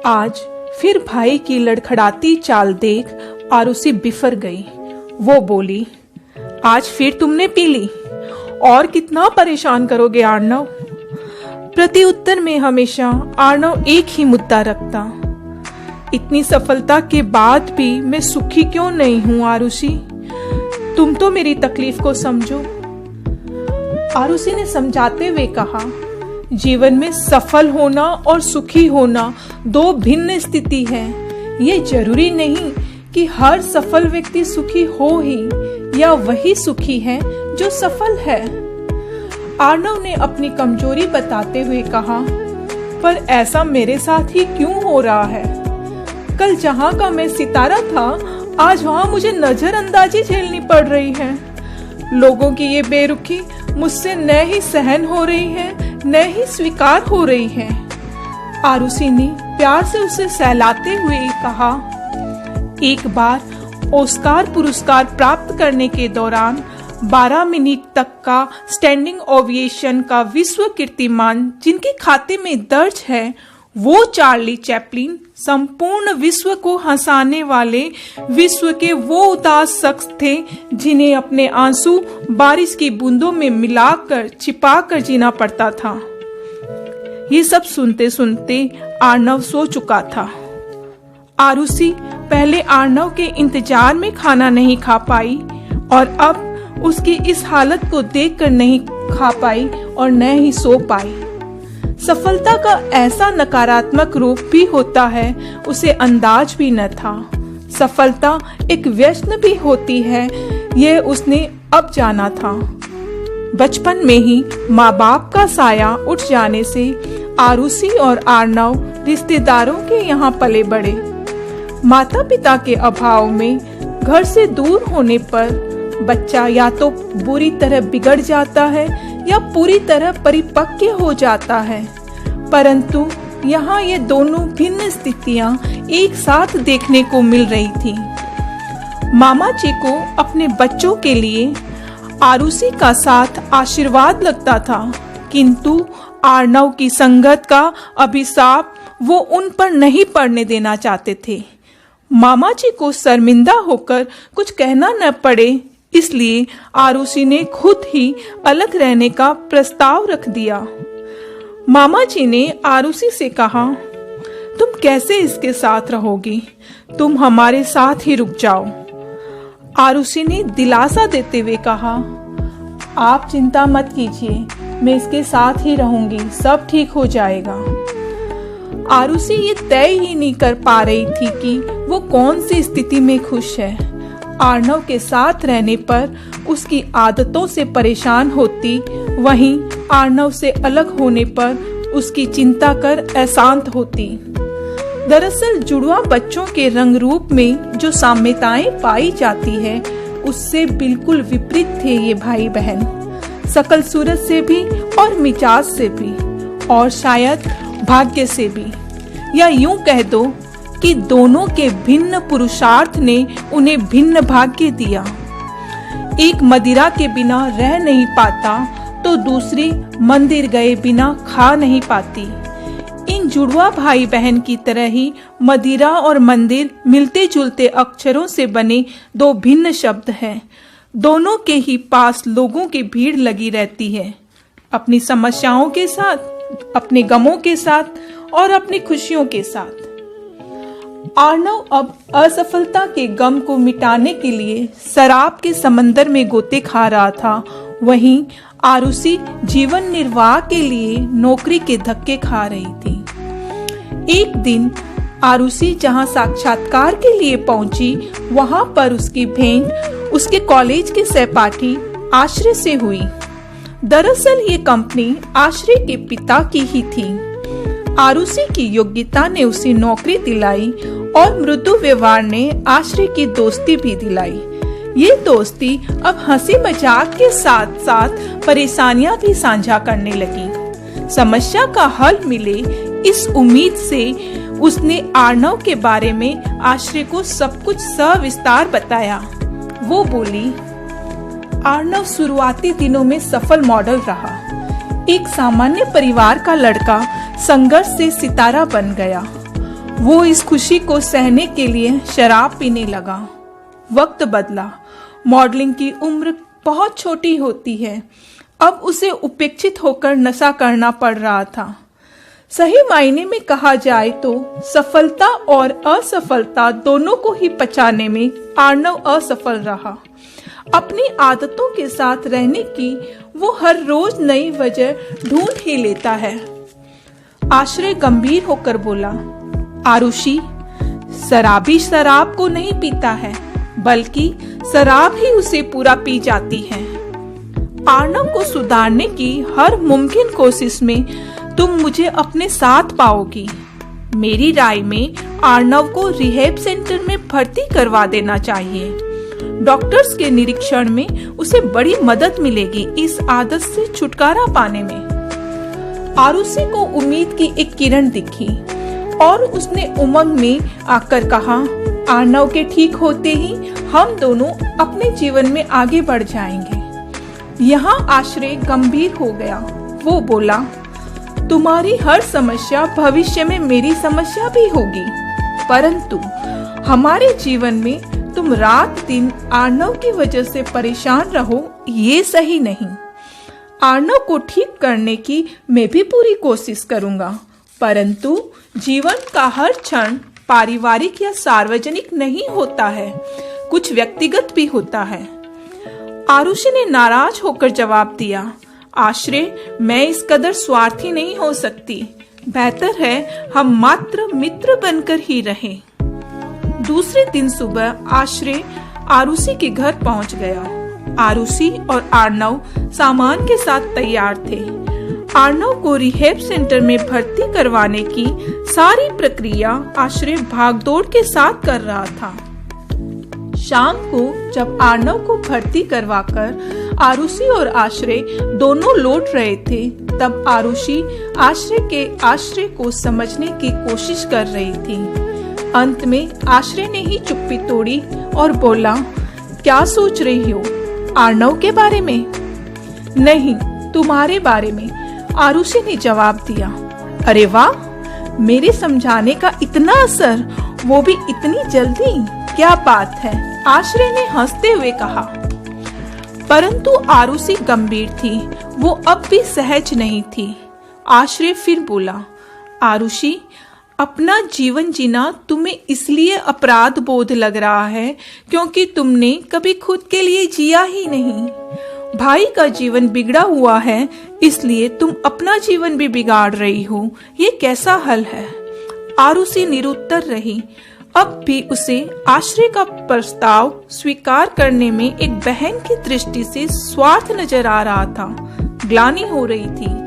आज फिर भाई की लड़खड़ाती चाल देख आरुषि बिफर गई। वो बोली, आज फिर तुमने पी ली? और कितना परेशान करोगे आर्नव? प्रति उत्तर में हमेशा आर्नव एक ही मुद्दा रखता, इतनी सफलता के बाद भी मैं सुखी क्यों नहीं हूं आरुषि? तुम तो मेरी तकलीफ को समझो। आरुषि ने समझाते हुए कहा, जीवन में सफल होना और सुखी होना दो भिन्न स्थिति है। ये जरूरी नहीं कि हर सफल व्यक्ति सुखी हो ही, या वही सुखी है जो सफल है। आर्नव ने अपनी कमजोरी बताते हुए कहा, पर ऐसा मेरे साथ ही क्यों हो रहा है? कल जहां का मैं सितारा था, आज वहां मुझे नजरअंदाजी झेलनी पड़ रही है। लोगों की ये बेरुखी मुझसे न ही सहन हो रही है, न ही स्वीकार हो रही है। आरुषि ने प्यार से उसे सहलाते हुए कहा, एक बार ऑस्कार पुरस्कार प्राप्त करने के दौरान 12 मिनट तक का स्टैंडिंग ओवेशन का विश्व कीर्तिमान जिनके खाते में दर्ज है, वो चार्ली चैपलिन संपूर्ण विश्व को हंसाने वाले विश्व के वो उदास शख्स थे जिन्हें अपने आंसू बारिश की बूंदों में मिलाकर छिपाकर जीना पड़ता था। ये सब सुनते सुनते आर्नव सो चुका था। आरुषि पहले आर्नव के इंतजार में खाना नहीं खा पाई और अब उसकी इस हालत को देखकर नहीं खा पाई और न ही सो पाई। सफलता का ऐसा नकारात्मक रूप भी होता है, उसे अंदाज भी न था। सफलता एक व्यसन भी होती है, यह उसने अब जाना था। बचपन में ही माँ बाप का साया उठ जाने से आरुषि और आर्नव रिश्तेदारों के यहाँ पले बढ़े। माता पिता के अभाव में घर से दूर होने पर बच्चा या तो बुरी तरह बिगड़ जाता है या पूरी तरह परिपक्व हो जाता है, परंतु यहाँ ये दोनों भिन्न स्थितियाँ एक साथ देखने को मिल रही थी। मामा जी को अपने बच्चों के लिए आरुषि का साथ आशीर्वाद लगता था, किंतु आर्नव की संगत का अभिशाप वो उन पर नहीं पड़ने देना चाहते थे। मामा जी को शर्मिंदा होकर कुछ कहना न पड़े, इसलिए आरुषि ने खुद ही अलग रहने का प्रस्ताव रख दिया। मामा जी ने आरुषि से कहा, तुम कैसे इसके साथ रहोगी? तुम हमारे साथ ही रुक जाओ। आरुषि ने दिलासा देते हुए कहा, आप चिंता मत कीजिए, मैं इसके साथ ही रहूंगी, सब ठीक हो जाएगा। आरुषि ये तय ही नहीं कर पा रही थी कि वो कौन सी स्थिति में खुश है। आर्नव के साथ रहने पर उसकी आदतों से परेशान होती, वहीं आर्नव से अलग होने पर उसकी चिंता कर अशांत होती। दरअसल जुड़वा बच्चों के रंग रूप में जो साम्यताएं पाई जाती है, उससे बिल्कुल विपरीत थे ये भाई बहन, शकल सूरत से भी और मिजाज से भी, और शायद भाग्य से भी, या यूं कह दो कि दोनों के भिन्न पुरुषार्थ ने उन्हें भिन्न भाग्य दिया। एक मदिरा के बिना रह नहीं पाता तो दूसरी मंदिर गए बिना खा नहीं पाती। इन जुड़वा भाई बहन की तरह ही मदिरा और मंदिर मिलते जुलते अक्षरों से बने दो भिन्न शब्द हैं। दोनों के ही पास लोगों की भीड़ लगी रहती है, अपनी समस्याओं के साथ, अपने गमों के साथ और अपनी खुशियों के साथ। आर्नव अब असफलता के गम को मिटाने के लिए शराब के समंदर में गोते खा रहा था, वहीं आरुषि जीवन निर्वाह के लिए नौकरी के धक्के खा रही थी। एक दिन आरुषि जहां साक्षात्कार के लिए पहुंची, वहां पर उसकी भेंट उसके कॉलेज के सहपाठी आश्रय से हुई। दरअसल ये कंपनी आश्रय के पिता की ही थी। आरुषि की योग्यता ने उसे नौकरी दिलाई और मृदु व्यवहार ने आश्रय की दोस्ती भी दिलाई। ये दोस्ती अब हंसी मजाक के साथ साथ परेशानियां भी साझा करने लगी। समस्या का हल मिले इस उम्मीद से उसने आर्नव के बारे में आश्रय को सब कुछ सविस्तार बताया। वो बोली, आर्नव शुरुआती दिनों में सफल मॉडल रहा। एक सामान्य परिवार का लड़का संघर्ष से सितारा बन गया। वो इस खुशी को सहने के लिए शराब पीने लगा। वक्त बदला। मॉडलिंग की उम्र बहुत छोटी होती है। अब उसे उपेक्षित होकर नशा करना पड़ रहा था। सही मायने में कहा जाए तो सफलता और असफलता दोनों को ही पचाने में अर्णव असफल रहा। अपनी आदतों के साथ रहने की वो हर रोज नई वजह ढूंढ ही लेता है। आश्रय गंभीर होकर बोला, आरुषि, शराबी शराब को नहीं पीता है, बल्कि शराब ही उसे पूरा पी जाती है। अर्णव को सुधारने की हर मुमकिन कोशिश में तुम मुझे अपने साथ पाओगी। मेरी राय में अर्णव को रिहैब सेंटर में भर्ती करवा देना चाहिए। डॉक्टर्स के निरीक्षण में उसे बड़ी मदद मिलेगी इस आदत से छुटकारा पाने में। आरुषि को उम्मीद की एक किरण दिखी और उसने उमंग में आकर कहा, अर्णव के ठीक होते ही हम दोनों अपने जीवन में आगे बढ़ जाएंगे। यहाँ आश्रय गंभीर हो गया। वो बोला, तुम्हारी हर समस्या भविष्य में मेरी समस्या भी होगी, परंतु हमारे जीवन में तुम रात दिन अर्णव की वजह से परेशान रहो, ये सही नहीं। अर्णव को ठीक करने की मैं भी पूरी कोशिश करूंगा, परंतु जीवन का हर क्षण पारिवारिक या सार्वजनिक नहीं होता है, कुछ व्यक्तिगत भी होता है। आरुषि ने नाराज होकर जवाब दिया, आश्रय, मैं इस कदर स्वार्थी नहीं हो सकती। बेहतर है हम मात्र मित्र बनकर ही रहें। दूसरे दिन सुबह आश्रय आरुषि के घर पहुंच गया। आरुषि और अर्णव सामान के साथ तैयार थे। अर्णव को रिहैब सेंटर में भर्ती करवाने की सारी प्रक्रिया आश्रय भागदौड़ के साथ कर रहा था। शाम को जब अर्णव को भर्ती करवाकर आरुषि और आश्रय दोनों लौट रहे थे, तब आरुषि आश्रय को समझने की कोशिश कर रही थी। अंत में आश्रय ने ही चुप्पी तोड़ी और बोला, क्या सोच रही हो? अर्णव के बारे में? नहीं, तुम्हारे बारे में, आरुषि ने जवाब दिया। अरे वाह, मेरे समझाने का इतना असर, वो भी इतनी जल्दी, क्या बात है? आश्रय ने हंसते हुए कहा। परंतु आरुषि गंभीर थी, वो अब भी सहज नहीं थी। आश्रय फिर बोला, आरुषि, अपना जीवन जीना तुम्हें इसलिए अपराध बोध लग रहा है क्योंकि तुमने कभी खुद के लिए जिया ही नहीं। भाई का जीवन बिगड़ा हुआ है, इसलिए तुम अपना जीवन भी बिगाड़ रही हो। ये कैसा हल है? आरुषि निरुत्तर रही। अब भी उसे आश्रय का प्रस्ताव स्वीकार करने में एक बहन की दृष्टि से स्वार्थ नजर आ रहा था। ग्लानि हो रही थी।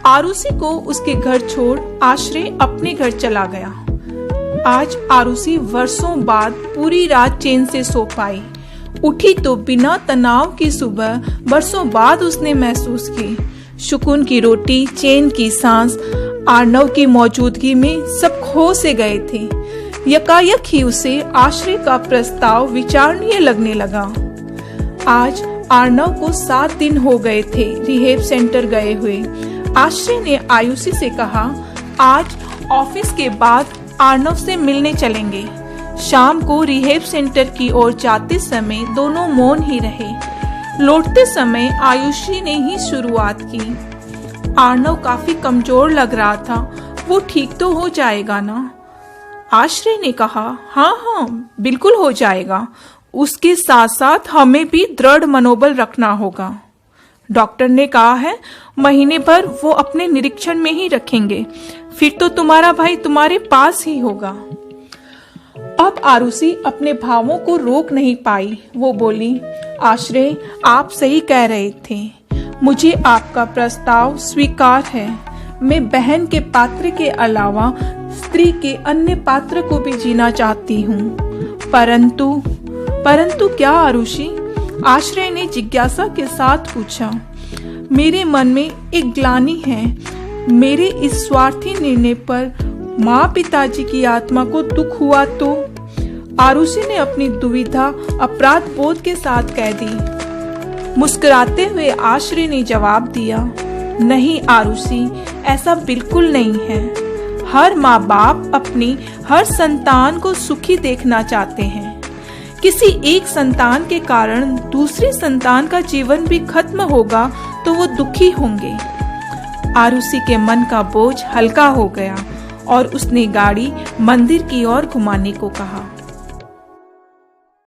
आरुषि को उसके घर छोड़ आश्रय अपने घर चला गया। आज आरुषि वर्षों बाद पूरी रात चैन से सो पाई। उठी तो बिना तनाव की सुबह वर्षों बाद उसने महसूस की। सुकून की रोटी, चैन की सांस, अर्णव की मौजूदगी में सब खो से गए थे। यकायक ही उसे आश्रय का प्रस्ताव विचारणीय लगने लगा। आज अर्णव को 7 दिन हो गए थे रिहैब सेंटर गए हुए। आश्रय ने आयुषी से कहा, आज ऑफिस के बाद अर्णव से मिलने चलेंगे। शाम को रिहैब सेंटर की ओर जाते समय दोनों मौन ही रहे। लौटते समय आयुषी ने ही शुरुआत की। अर्णव काफी कमजोर लग रहा था, वो ठीक तो हो जाएगा ना? आश्रय ने कहा, हाँ, बिल्कुल हो जाएगा। उसके साथ साथ हमें भी दृढ़ मनोबल रखना होगा। डॉक्टर ने कहा है महीने भर वो अपने निरीक्षण में ही रखेंगे, फिर तो तुम्हारा भाई तुम्हारे पास ही होगा। अब आरुषि अपने भावों को रोक नहीं पाई। वो बोली, आश्रय, आप सही कह रहे थे, मुझे आपका प्रस्ताव स्वीकार है। मैं बहन के पात्र के अलावा स्त्री के अन्य पात्र को भी जीना चाहती हूँ। परंतु क्या आरुषि? आश्रय ने जिज्ञासा के साथ पूछा। मेरे मन में एक ग्लानि है। मेरे इस स्वार्थी निर्णय पर माँ पिताजी की आत्मा को दुख हुआ तो? आरुषि ने अपनी दुविधा अपराध बोध के साथ कह दी। मुस्कुराते हुए आश्रय ने जवाब दिया, नहीं आरुषि, ऐसा बिल्कुल नहीं है। हर माँ बाप अपनी हर संतान को सुखी देखना चाहते हैं। किसी एक संतान के कारण दूसरी संतान का जीवन भी खत्म होगा तो वो दुखी होंगे। आरुषि के मन का बोझ हल्का हो गया और उसने गाड़ी मंदिर की ओर घुमाने को कहा।